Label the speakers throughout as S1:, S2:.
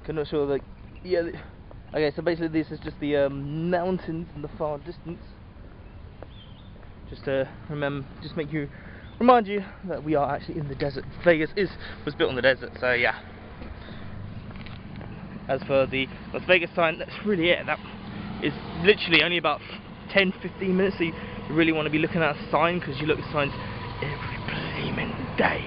S1: I'm not sure, like, yeah. Okay, so basically this is just the mountains in the far distance. Just to remind you that we are actually in the desert. Vegas was built in the desert, so yeah. As for the Las Vegas sign, that's really it. That is literally only about 10-15 minutes. So you really want to be looking at a sign, because you look at signs every blaming day.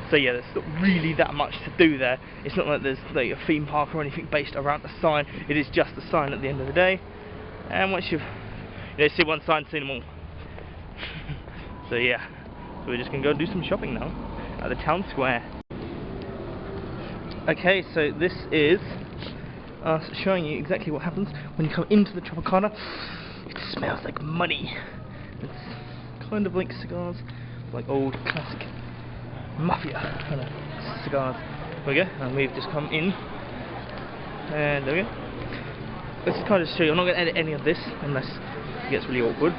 S1: So yeah, there's not really that much to do there. It's not like there's like a theme park or anything based around the sign. It is just a sign at the end of the day. And once you see one sign, see them all. So yeah, so we're just gonna go do some shopping now at the town square. Okay, so this is us showing you exactly what happens when you come into the Tropicana. It smells like money. It's kind of like cigars, like old classic mafia kind of cigars. There we go, and we've just come in, and there we go. Let's just kind of show you. I'm not going to edit any of this unless it gets really awkward.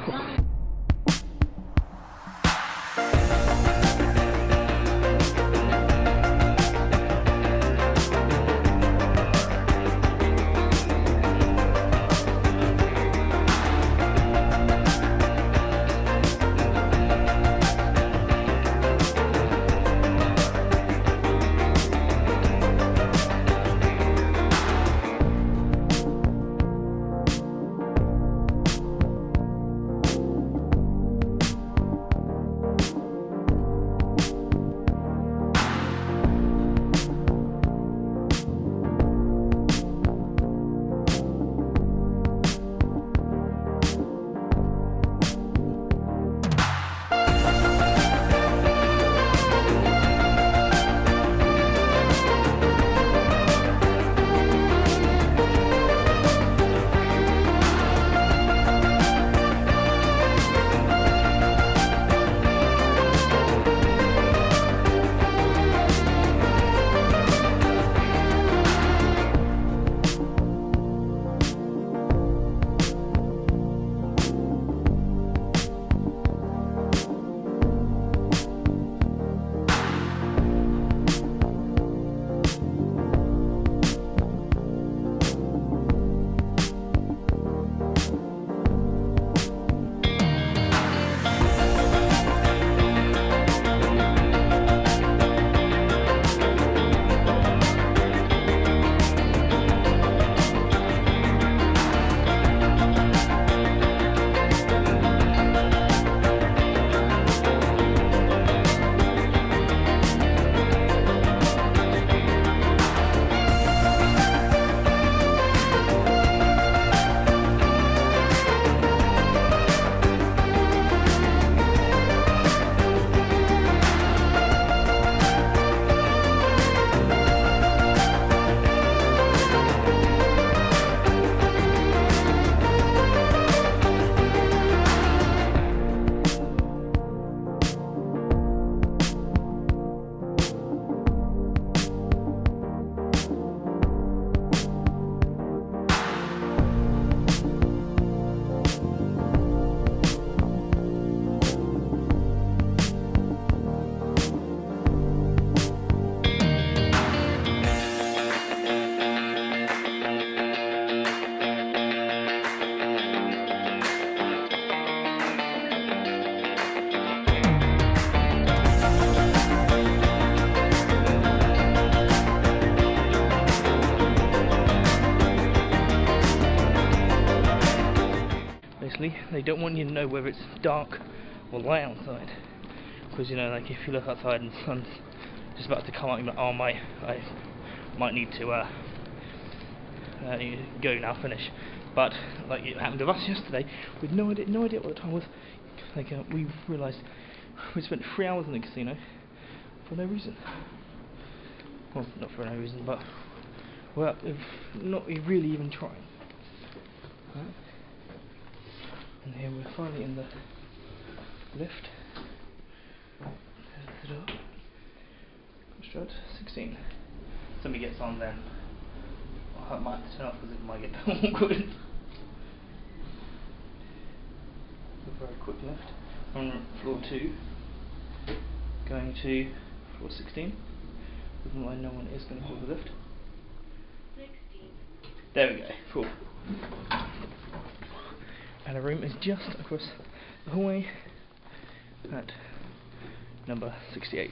S1: They don't want you to know whether it's dark or light outside, because like if you look outside and the sun's just about to come up, you're like, oh my, I might need to go now, finish. But like it happened to us yesterday, with no idea what the time was. Like we realised we spent 3 hours in the casino for no reason. Well, not for no reason, but not really even trying. Right. And here we're finally in the lift. There's the door. Strut 16. Somebody gets on then. I might have to turn off because it might get awkward. A very quick lift. On floor 2, going to floor 16. Doesn't mind, no one is going to call the lift. There we go, cool. And the room is just across the hallway at number 68.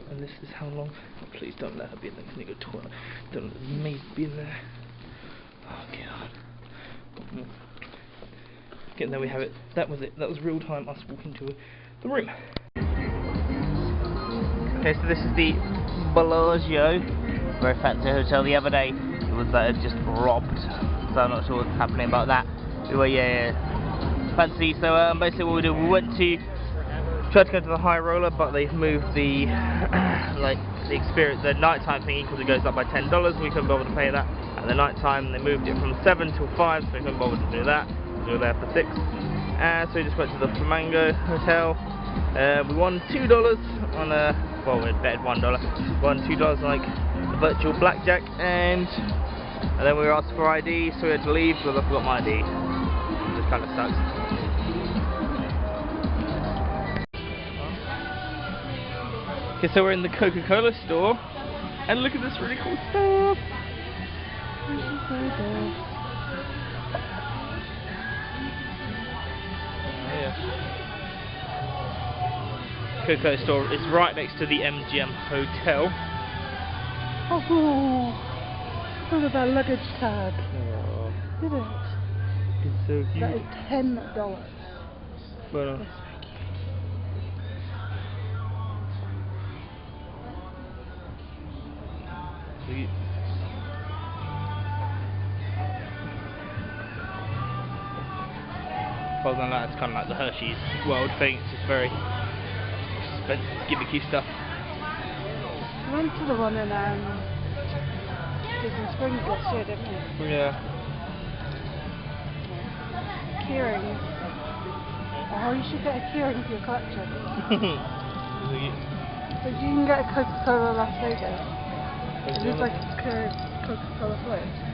S1: And this is how long. Oh, please don't let her be in the nigger toilet. Don't let me be in there. Oh god. Again, there we have it. That was it. That was real time us walking to the room. Okay, so this is the Bellagio. Very fancy hotel. The other day it was just robbed. So I'm not sure what's happening about that. Anyway, yeah. Fancy. So basically what we did, we went to tried to go to the high roller, but they've moved the the experience, the nighttime thingy, because it goes up by $10. We couldn't bother to pay that at the nighttime. They moved it from 7 till 5, so we couldn't bother to do that. We were there for 6. So we just went to the Flamingo Hotel. We won $2 on a, well, we betted $1. Won $2 on like a virtual blackjack, and then we were asked for ID, so we had to leave because I forgot my ID. It just kind of sucks. Okay, so we're in the Coca-Cola store, and look at this really cool stuff. Coca-Cola store is right next to the MGM Hotel.
S2: Oh, look at that luggage tag.
S1: Oh,
S2: Look at it.
S1: it's so cute.
S2: That is $10.
S1: Well, well, then that's kind of like the Hershey's World thing. It's just very expensive, gimmicky stuff.
S2: We went to the one in Disney Springs last year, didn't we?
S1: Yeah.
S2: Keyrings. Oh, you should get a keyring for your collection. So you can get a Coca-Cola Las Vegas. It looks like it's Coca-Cola float.